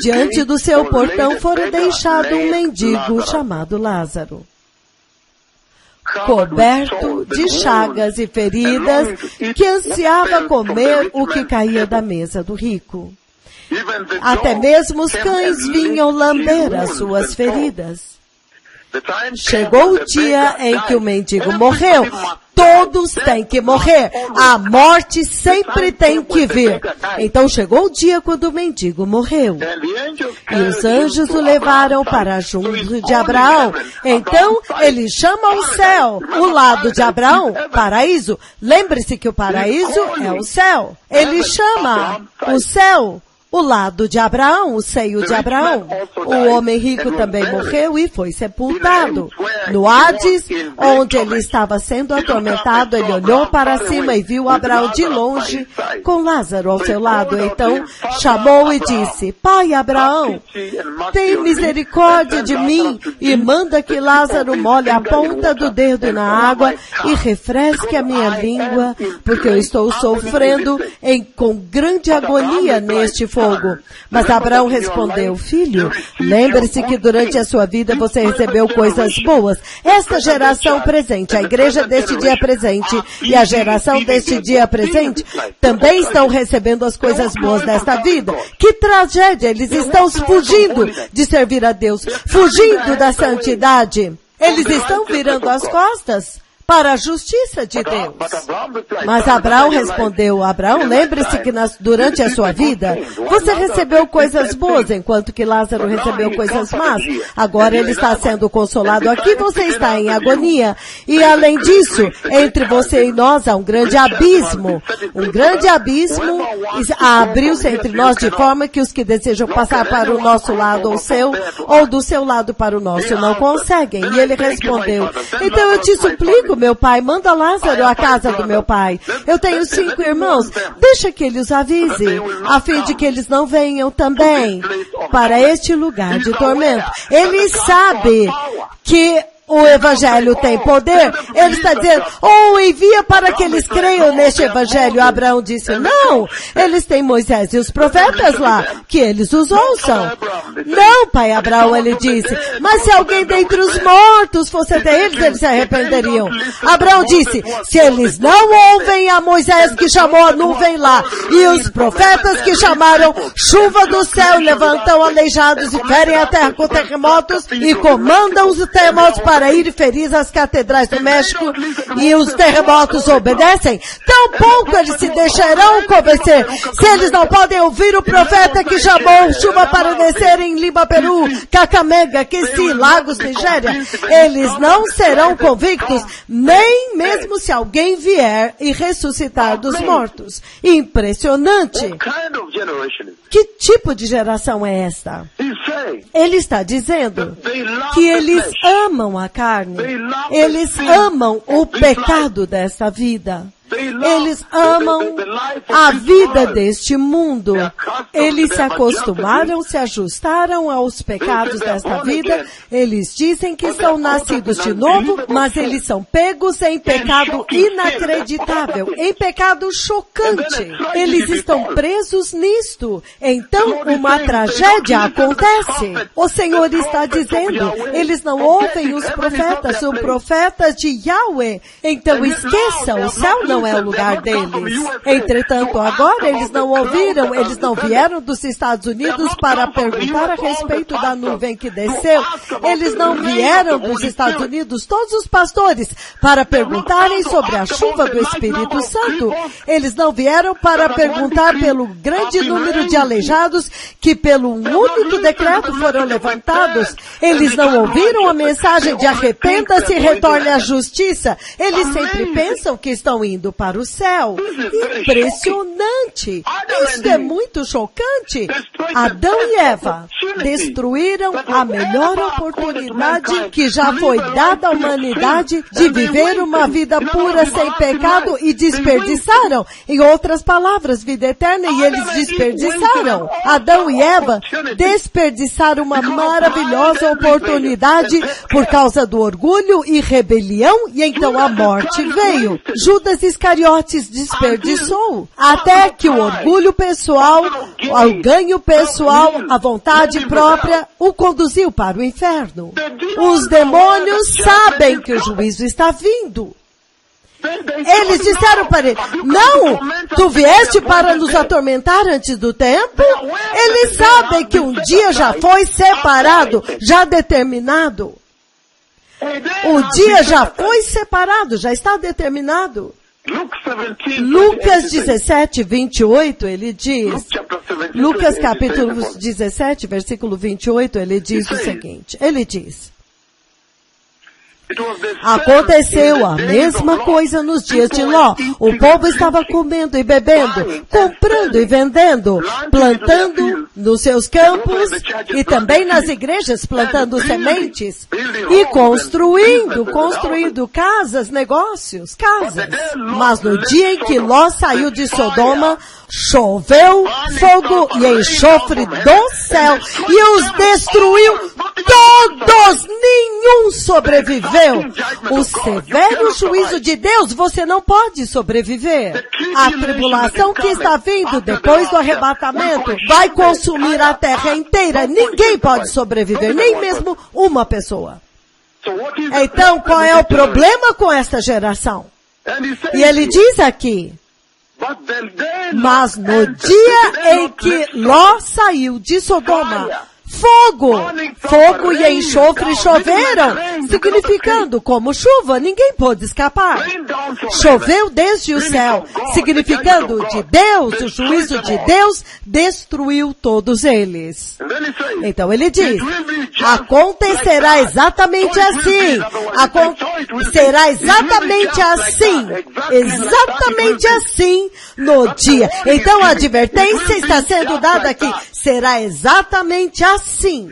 Speaker 1: Diante do seu portão fora deixado um mendigo chamado Lázaro, coberto de chagas e feridas, que ansiava comer o que caía da mesa do rico. Até mesmo os cães vinham lamber as suas feridas. Chegou o dia em que o mendigo morreu. Todos têm que morrer. A morte sempre tem que vir. Então chegou o dia quando o mendigo morreu. E os anjos o levaram para junto de Abraão. Então ele chama o céu, o lado de Abraão, paraíso. Lembre-se que o paraíso é o céu. Ele chama o céu, o lado de Abraão, o seio de Abraão. O homem rico também morreu e foi sepultado. No Hades, onde ele estava sendo atormentado, ele olhou para cima e viu Abraão de longe, com Lázaro ao seu lado. Então chamou e disse: Pai Abraão, tem misericórdia de mim e manda que Lázaro molhe a ponta do dedo na água e refresque a minha língua, porque eu estou sofrendo com grande agonia neste fogo. Mas Abraão respondeu: Filho, lembre-se que durante a sua vida você recebeu coisas boas. Esta geração presente, a igreja deste dia presente e a geração deste dia presente também estão recebendo as coisas boas desta vida. Que tragédia! Eles estão fugindo de servir a Deus, fugindo da santidade. Eles estão virando as costas para a justiça de Deus. Mas Abraão respondeu: Abraão, lembre-se que durante a sua vida, você recebeu coisas boas, enquanto que Lázaro recebeu coisas más. Agora ele está sendo consolado aqui, você está em agonia. E além disso, entre você e nós há um grande abismo. Um grande abismo abriu-se entre nós de forma que os que desejam passar para o nosso lado ou seu, ou do seu lado para o nosso, não conseguem. E ele respondeu: então eu te suplico, meu pai, manda Lázaro à casa do meu pai. Eu tenho 5 irmãos. Deixa que ele os avise, a fim de que eles não venham também para este lugar de tormento. Ele sabe que o evangelho tem poder. Ele está dizendo, envia para que eles creiam neste evangelho. Abraão disse, não, eles têm Moisés e os profetas lá, que eles os ouçam. Não, pai Abraão, ele disse, mas se alguém dentre os mortos fosse até eles se arrependeriam. Abraão disse, se eles não ouvem a Moisés que chamou a nuvem lá, e os profetas que chamaram chuva do céu, levantam aleijados e ferem a terra com terremotos, e comandam os terremotos para ir ferir as catedrais do México, e os terremotos obedecem, tampouco eles se deixarão convencer. Se eles não podem ouvir o profeta que chamou chuva para descer em Lima, Peru, Cacamega, Queci, Lagos, Nigéria, eles não serão convictos, nem mesmo se alguém vier e ressuscitar dos mortos. Impressionante! Que tipo de geração é esta? Ele está dizendo que eles amam a carne, eles amam o pecado desta vida. Eles amam a vida deste mundo. Eles se acostumaram, se ajustaram aos pecados desta vida. Eles dizem que são nascidos de novo, mas eles são pegos em pecado inacreditável, em pecado chocante. Eles estão presos nisto. Então, uma tragédia acontece. O Senhor está dizendo, eles não ouvem os profetas, o profeta de Yahweh. Então, esqueça, o céu não é o lugar deles. Entretanto, agora eles não ouviram, eles não vieram dos Estados Unidos para perguntar a respeito da nuvem que desceu. Eles não vieram dos Estados Unidos, todos os pastores, para perguntarem sobre a chuva do Espírito Santo. Eles não vieram para perguntar pelo grande número de aleijados que pelo único decreto foram levantados. Eles não ouviram a mensagem de arrependa-se e retorne à justiça. Eles sempre pensam que estão indo para o céu. Impressionante! Isso é muito chocante. Adão e Eva destruíram a melhor oportunidade que já foi dada à humanidade de viver uma vida pura sem pecado e desperdiçaram. Em outras palavras, vida eterna, e eles desperdiçaram. Adão e Eva desperdiçaram uma maravilhosa oportunidade por causa do orgulho e rebelião, e então a morte veio. Judas Iscariotes desperdiçou, até que o orgulho pessoal, o ganho pessoal, a vontade própria, o conduziu para o inferno. Os demônios sabem que o juízo está vindo. Eles disseram para ele, não, tu vieste para nos atormentar antes do tempo? Eles sabem que um dia já foi separado, já determinado. O dia já foi separado, já está determinado. Lucas 17, 28, ele diz, Lucas capítulo 17, versículo 28, ele diz o seguinte, ele diz, aconteceu a mesma coisa nos dias de Ló. O povo estava comendo e bebendo, comprando e vendendo, plantando nos seus campos e também nas igrejas, plantando sementes e construindo casas, negócios, casas. Mas no dia em que Ló saiu de Sodoma, choveu fogo e enxofre do céu e os destruiu todos, nenhum sobreviveu. O severo juízo de Deus, você não pode sobreviver. A tribulação que está vindo depois do arrebatamento vai consumir a terra inteira. Ninguém pode sobreviver, nem mesmo uma pessoa. Então, qual é o problema com esta geração? E ele diz aqui, mas no dia em que Ló saiu de Sodoma, fogo e enxofre choveram, significando como chuva, ninguém pôde escapar. Choveu desde o céu, significando de Deus, o juízo de Deus destruiu todos eles. Então ele diz, acontecerá exatamente assim, será exatamente assim no dia. Então a advertência está sendo dada aqui, será exatamente assim,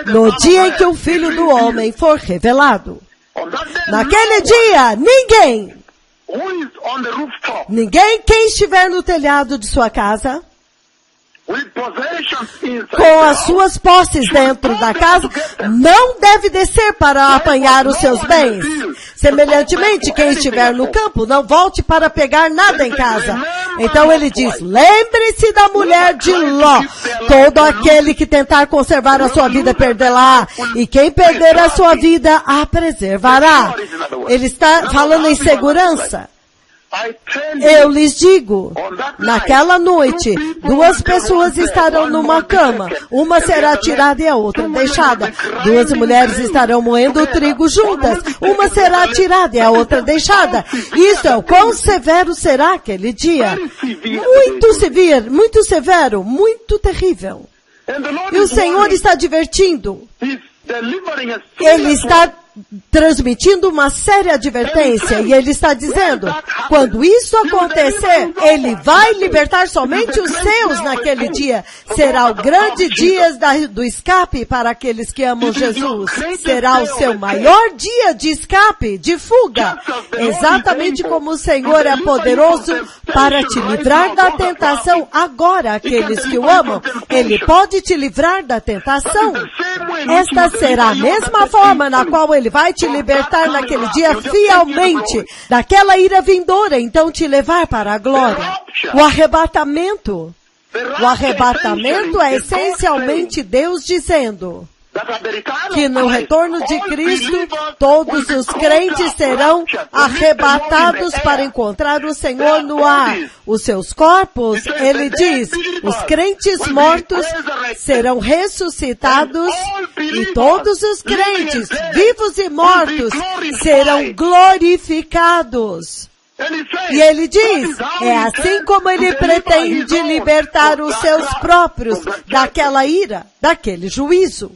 Speaker 1: no dia em que o Filho do Homem for revelado. Naquele dia, ninguém, quem estiver no telhado de sua casa, com as suas posses dentro da casa, não deve descer para apanhar os seus bens. Semelhantemente, quem estiver no campo, não volte para pegar nada em casa. Então ele diz, lembre-se da mulher de Ló. Todo aquele que tentar conservar a sua vida, perdê-la. E quem perder a sua vida, a preservará. Ele está falando em segurança. Eu lhes digo, naquela noite, 2 pessoas estarão numa cama, uma será tirada e a outra deixada. 2 mulheres estarão moendo o trigo juntas, uma será tirada e a outra deixada. Isso é o quão severo será aquele dia. Muito severo, muito terrível. E o Senhor está divertindo. Ele está transmitindo uma séria advertência e ele está dizendo, quando isso acontecer, ele vai libertar somente os seus naquele dia. Será o grande dia do escape para aqueles que amam Jesus. Será o seu maior dia de escape, de fuga. Exatamente como o Senhor é poderoso para te livrar da tentação agora, aqueles que o amam. Ele pode te livrar da tentação. Esta será a mesma forma na qual ele vai te libertar naquele dia fielmente daquela ira vindoura, então te levar para a glória. O arrebatamento. O arrebatamento é essencialmente Deus dizendo que no retorno de Cristo, todos os crentes serão arrebatados para encontrar o Senhor no ar. Os seus corpos, ele diz, os crentes mortos serão ressuscitados e todos os crentes, vivos e mortos, serão glorificados. E ele diz, é assim como ele pretende libertar os seus próprios daquela ira, daquele juízo.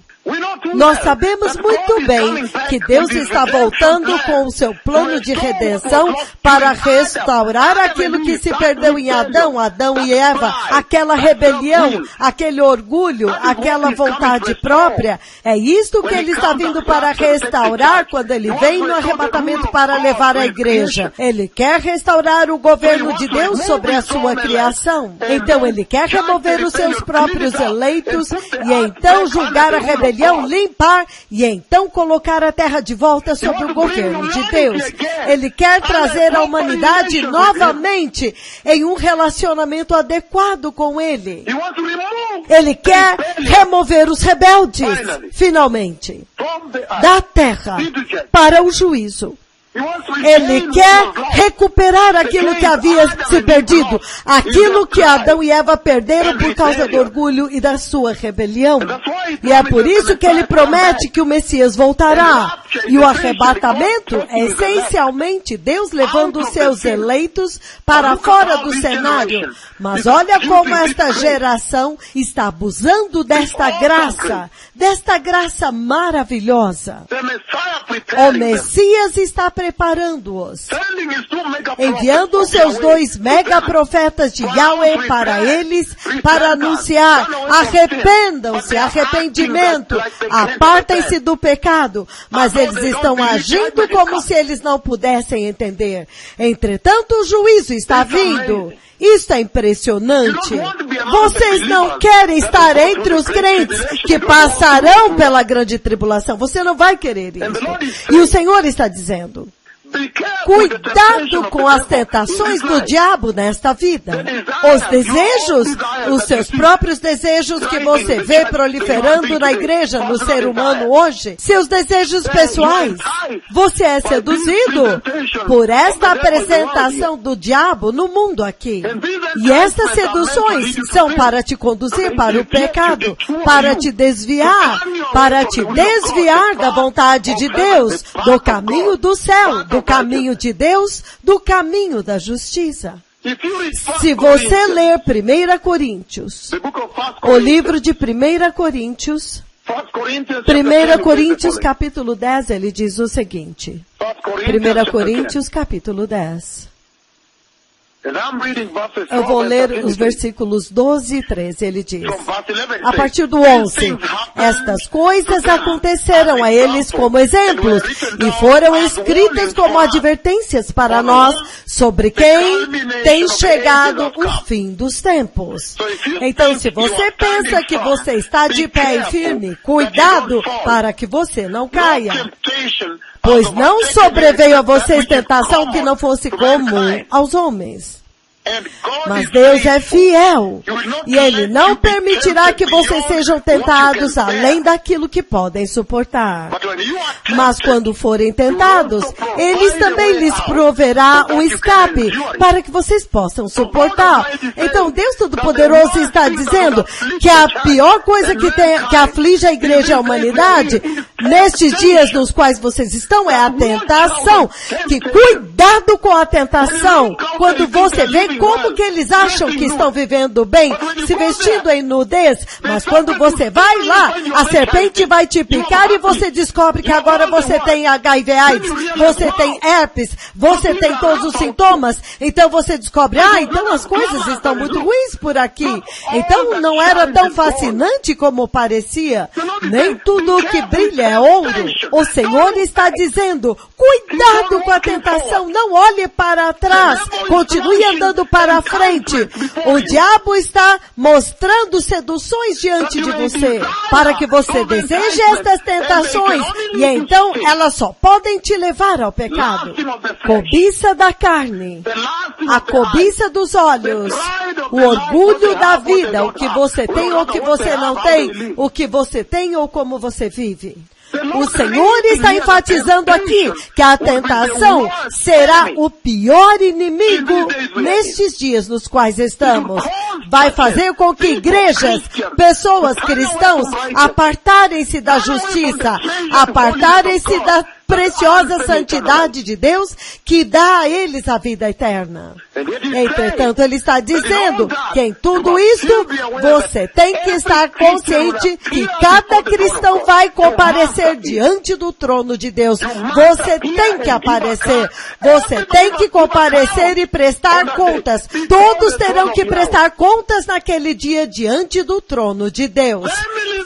Speaker 1: Nós sabemos muito bem que Deus está voltando com o seu plano de redenção para restaurar aquilo que se perdeu em Adão e Eva, aquela rebelião, aquele orgulho, aquela vontade própria. É isto que ele está vindo para restaurar quando ele vem no arrebatamento para levar a igreja. Ele quer restaurar o governo de Deus sobre a sua criação. Então ele quer remover os seus próprios eleitos e então julgar a rebelião, limpar e então colocar a terra de volta sobre o governo de Deus. Ele quer trazer a humanidade novamente em um relacionamento adequado com Ele. Ele quer remover os rebeldes, finalmente, da terra para o juízo. Ele quer recuperar aquilo que havia se perdido, aquilo que Adão e Eva perderam por causa do orgulho e da sua rebelião. E é por isso que ele promete que o Messias voltará. E o arrebatamento é essencialmente Deus levando os seus eleitos para fora do cenário. Mas olha como esta geração está abusando desta graça maravilhosa. O Messias está preparando-os, enviando os seus 2 megaprofetas de Yahweh para eles, para anunciar, arrependam-se, arrependimento, apartem-se do pecado, mas eles estão agindo como se eles não pudessem entender. Entretanto, o juízo está vindo. Isto é impressionante. Vocês não querem estar entre os crentes que passarão pela grande tribulação. Você não vai querer isso. E o Senhor está dizendo, cuidado com as tentações do diabo nesta vida. Os desejos, os seus próprios desejos que você vê proliferando na igreja, no ser humano hoje, seus desejos pessoais. Você é seduzido por esta apresentação do diabo no mundo aqui. E estas seduções são para te conduzir para o pecado, para te desviar da vontade de Deus, do caminho do céu, do caminho de Deus, do caminho da justiça. Se você ler 1 Coríntios, o livro de 1 Coríntios, 1 Coríntios capítulo 10, ele diz o seguinte. 1 Coríntios capítulo 10. Eu vou ler os versículos 12 e 13, ele diz, a partir do 11, estas coisas aconteceram a eles como exemplos e foram escritas como advertências para nós sobre quem tem chegado o fim dos tempos. Então, se você pensa que você está de pé e firme, cuidado para que você não caia. Pois não sobreveio a vocês tentação que não fosse comum aos homens. Mas Deus é fiel, e Ele não permitirá que vocês sejam tentados além daquilo que podem suportar. Mas quando forem tentados, Ele também lhes proverá um escape, para que vocês possam suportar. Então Deus Todo-Poderoso está dizendo que a pior coisa que aflige a igreja e a humanidade, nestes dias nos quais vocês estão, é a tentação. Que cuidado com a tentação, quando você vê como que eles acham que estão vivendo bem, se vestindo em nudez, mas quando você vai lá, a serpente vai te picar e você descobre que agora você tem HIV/AIDS, você tem herpes, você tem todos os sintomas, então você descobre, então as coisas estão muito ruins por aqui. Então não era tão fascinante como parecia. Nem tudo o que brilha é ouro. O Senhor está dizendo, cuidado com a tentação, não olhe para trás, continue andando para frente. O diabo está mostrando seduções diante de você, para que você deseje estas tentações, e então elas só podem te levar ao pecado. Cobiça da carne, a cobiça dos olhos, o orgulho da vida, o que você tem ou o que você não tem, o que você tem ou como você vive. O Senhor está enfatizando aqui que a tentação será o pior inimigo nestes dias nos quais estamos. Vai fazer com que igrejas, pessoas cristãos, apartarem-se da justiça, apartarem-se da preciosa santidade de Deus que dá a eles a vida eterna. Entretanto, ele está dizendo que em tudo isso você tem que estar consciente que cada cristão vai comparecer diante do trono de Deus. Você tem que aparecer. Você tem que comparecer e prestar contas. Todos terão que prestar contas naquele dia diante do trono de Deus.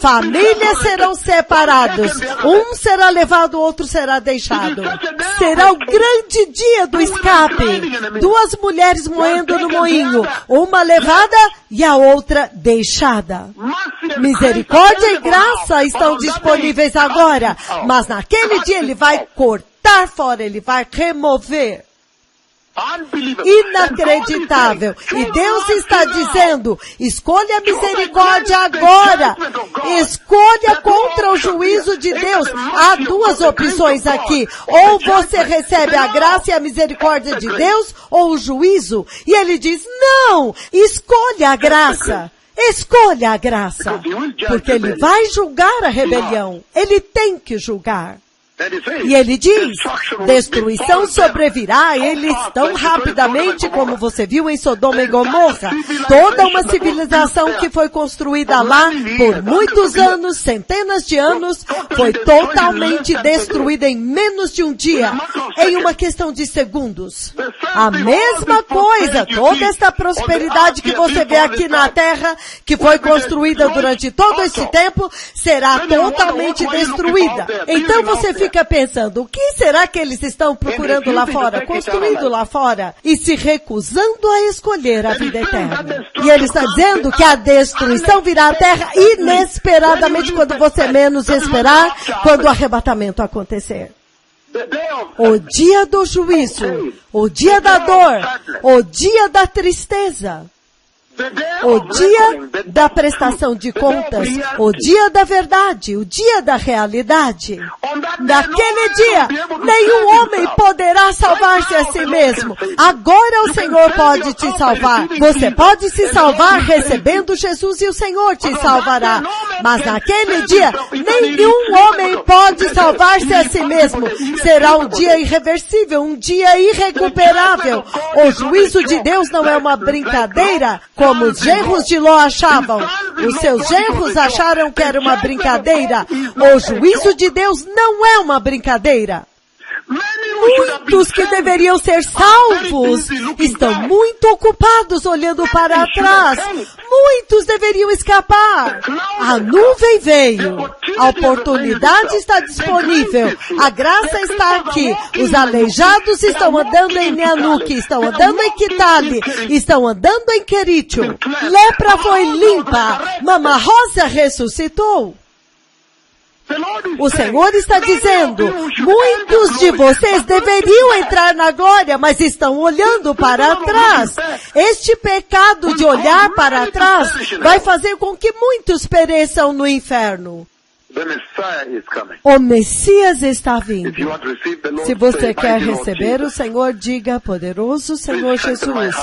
Speaker 1: Famílias serão separados. Um será levado, o outro será deixado. Será o grande dia do escape. Duas mulheres moendo no moinho, uma levada e a outra deixada. Misericórdia e graça estão disponíveis agora, mas naquele dia ele vai cortar fora, ele vai remover. Inacreditável. E Deus está dizendo, escolha a misericórdia agora. Escolha contra o juízo de Deus. Há duas opções aqui. Ou você recebe a graça e a misericórdia de Deus, ou o juízo. E ele diz, não, escolha a graça. Escolha a graça. Porque ele vai julgar a rebelião. Ele tem que julgar. E ele diz, destruição sobrevirá a eles tão rapidamente como você viu em Sodoma e Gomorra. Toda uma civilização que foi construída lá por muitos anos, centenas de anos, foi totalmente destruída em menos de um dia, em uma questão de segundos. A mesma coisa, toda esta prosperidade que você vê aqui na terra, que foi construída durante todo esse tempo, será totalmente destruída. Então você fica pensando, o que será que eles estão procurando lá fora, construindo lá fora, e se recusando a escolher a vida eterna? E ele está dizendo que a destruição virá à terra inesperadamente, quando você menos esperar, quando o arrebatamento acontecer. O dia do juízo, o dia da dor, o dia da tristeza, o dia da prestação de contas, o dia da verdade, o dia da realidade. Naquele dia, nenhum homem poderá salvar-se a si mesmo. Agora o Senhor pode te salvar. Você pode se salvar recebendo Jesus e o Senhor te salvará. Mas naquele dia, nenhum homem pode salvar-se a si mesmo. Será um dia irreversível, um dia irrecuperável. O juízo de Deus não é uma brincadeira, como os genros de Ló achavam. Os seus genros acharam que era uma brincadeira. O juízo de Deus não é uma brincadeira. Muitos que deveriam ser salvos estão muito ocupados olhando para trás. Muitos deveriam escapar. A nuvem veio. A oportunidade está disponível. A graça está aqui. Os aleijados estão andando em Neanuque, estão andando em Kitale, estão andando em Queritio. Lepra foi limpa. Mama Rosa ressuscitou. O Senhor está dizendo, muitos de vocês deveriam entrar na glória, mas estão olhando para trás. Este pecado de olhar para trás vai fazer com que muitos pereçam no inferno. O Messias está vindo. Se você quer receber o Senhor, diga, poderoso Senhor Jesus,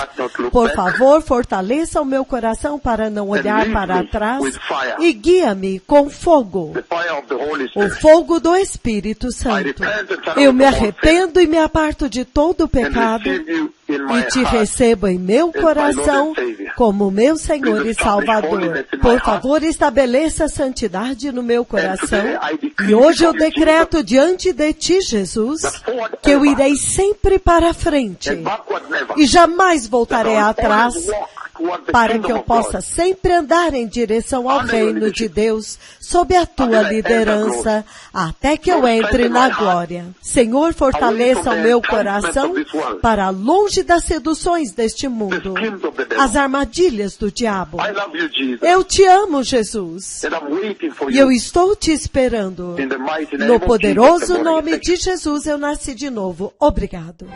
Speaker 1: por favor, fortaleça o meu coração para não olhar para trás e guia-me com fogo, o fogo do Espírito Santo. Eu me arrependo e me aparto de todo o pecado e te recebo em meu coração como meu Senhor e Salvador. Por favor, estabeleça a santidade no meu coração. E hoje eu decreto diante de ti, Jesus, que eu irei sempre para frente e jamais voltarei atrás, para que eu possa sempre andar em direção ao reino de Deus, sob a tua liderança, até que eu entre na glória. Senhor, fortaleça o meu coração para longe das seduções deste mundo, as armadilhas do diabo. Eu te amo, Jesus, e eu estou te esperando. No poderoso nome de Jesus eu nasci de novo. Obrigado.